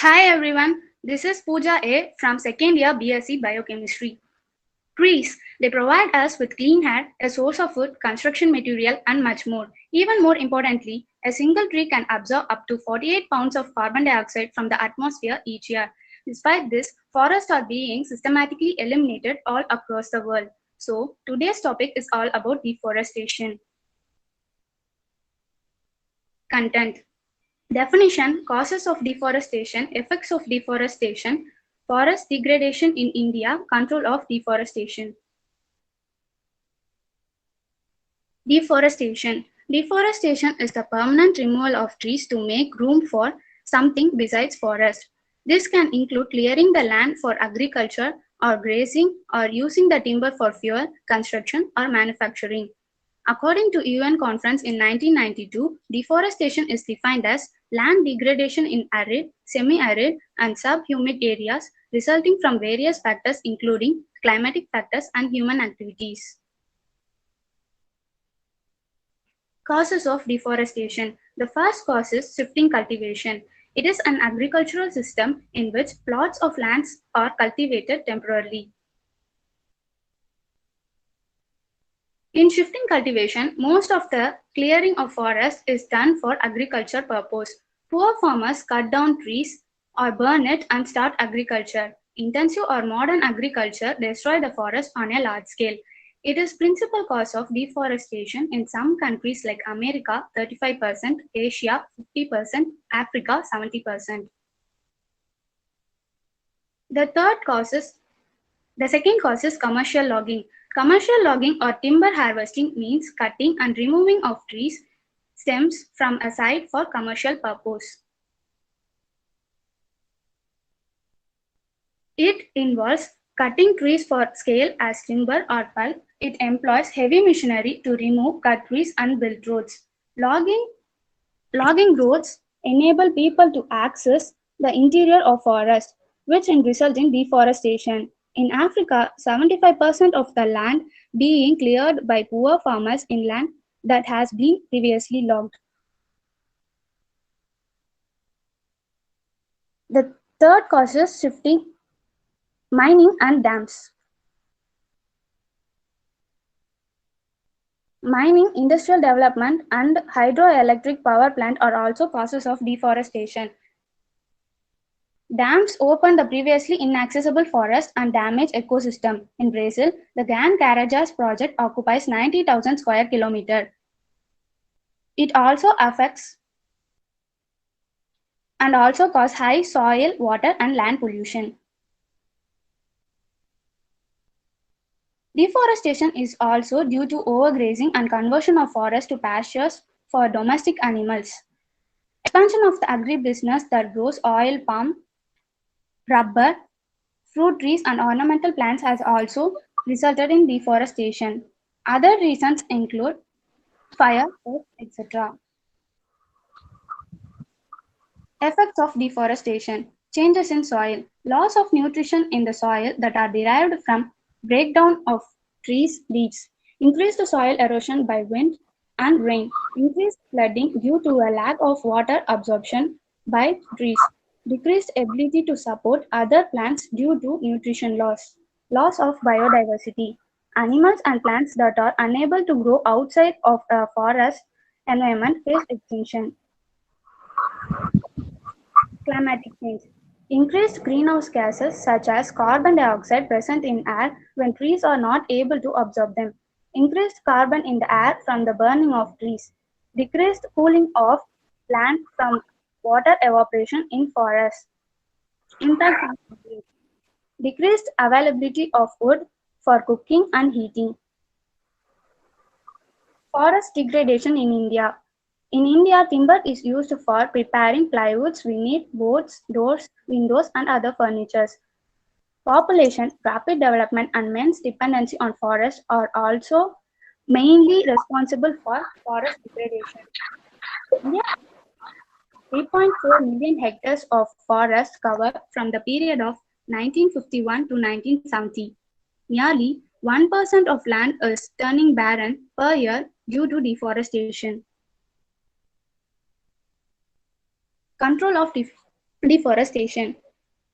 Hi everyone, this is Pooja A from second year BSc Biochemistry. Trees, they provide us with clean air, a source of food, construction material and much more. Even more importantly, a single tree can absorb up to 48 pounds of carbon dioxide from the atmosphere each year. Despite this, forests are being systematically eliminated all across the world. So, today's topic is all about deforestation. Content. Definition, causes of deforestation, effects of deforestation, forest degradation in India, control of deforestation. Deforestation. Deforestation is the permanent removal of trees to make room for something besides forest. This can include clearing the land for agriculture or grazing or using the timber for fuel, construction or manufacturing. According to UN conference in 1992, deforestation is defined as land degradation in arid, semi-arid and subhumid areas resulting from various factors including climatic factors and human activities. Causes of deforestation. The first cause is shifting cultivation. It is an agricultural system in which plots of lands are cultivated temporarily. In shifting cultivation, most of the clearing of forest is done for agriculture purpose. Poor farmers cut down trees or burn it and start agriculture. Intensive or modern agriculture destroy the forest on a large scale. It is principal cause of deforestation in some countries like America 35%, Asia 50%, Africa 70%. The third cause is The second cause is commercial logging. Commercial logging or timber harvesting means cutting and removing of trees stems from a site for commercial purpose. It involves cutting trees for scale as timber or pulp. It employs heavy machinery to remove cut trees and build roads. Logging, logging roads enable people to access the interior of forest, which can result in deforestation. In Africa, 75% of the land being cleared by poor farmers in land that has been previously logged. The third causes shifting mining and dams. Mining, industrial development, and hydroelectric power plant are also causes of deforestation. Dams open the previously inaccessible forest and damage ecosystem. In Brazil, the Gran Carajás project occupies 90,000 square kilometers. It also affects and also cause high soil, water, and land pollution. Deforestation is also due to overgrazing and conversion of forests to pastures for domestic animals. Expansion of the agribusiness that grows oil palm, rubber, fruit trees, and ornamental plants has also resulted in deforestation. Other reasons include fire, etc. Effects of deforestation. Changes in soil. Loss of nutrition in the soil that are derived from breakdown of trees' leaves. Increased soil erosion by wind and rain. Increased flooding due to a lack of water absorption by trees. Decreased ability to support other plants due to nutrition loss. Loss of biodiversity. Animals and plants that are unable to grow outside of a forest environment face extinction. Climatic change. Increased greenhouse gases such as carbon dioxide present in air when trees are not able to absorb them. Increased carbon in the air from the burning of trees. Decreased cooling of land from water evaporation in forests. Impact on food. Decreased availability of wood for cooking and heating. Forest degradation in India. In India, timber is used for preparing plywoods, veneer, boards, doors, windows, and other furniture. Population, rapid development, and men's dependency on forests are also mainly responsible for forest degradation. India has 3.4 million hectares of forest cover from the period of 1951 to 1970. Nearly 1% of land is turning barren per year due to deforestation. Control of Deforestation.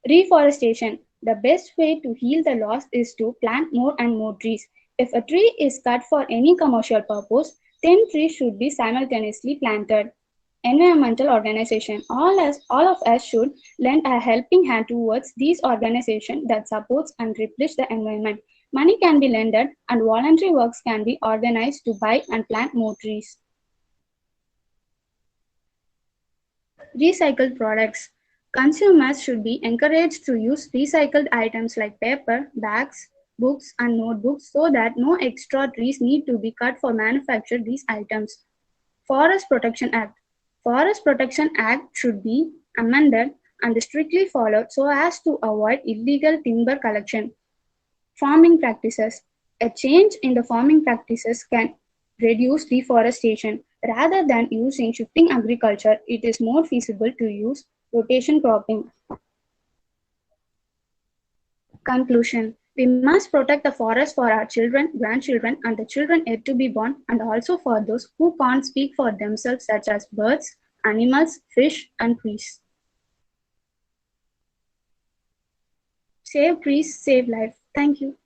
Reforestation. The best way to heal the loss is to plant more and more trees. If a tree is cut for any commercial purpose, 10 trees should be simultaneously planted. Environmental organization. All of us should lend a helping hand towards these organizations that supports and replenish the environment. Money can be lended and voluntary works can be organized to buy and plant more trees. Recycled products. Consumers should be encouraged to use recycled items like paper, bags, books, and notebooks so that no extra trees need to be cut for manufacture these items. Forest Protection Act. Forest Protection Act should be amended and strictly followed so as to avoid illegal timber collection. Farming practices. A change in the farming practices can reduce deforestation. Rather than using shifting agriculture, it is more feasible to use rotation cropping. Conclusion. We must protect the forest for our children, grandchildren, and the children yet to be born, and also for those who can't speak for themselves, such as birds, animals, fish, and trees. Save trees, save life. Thank you.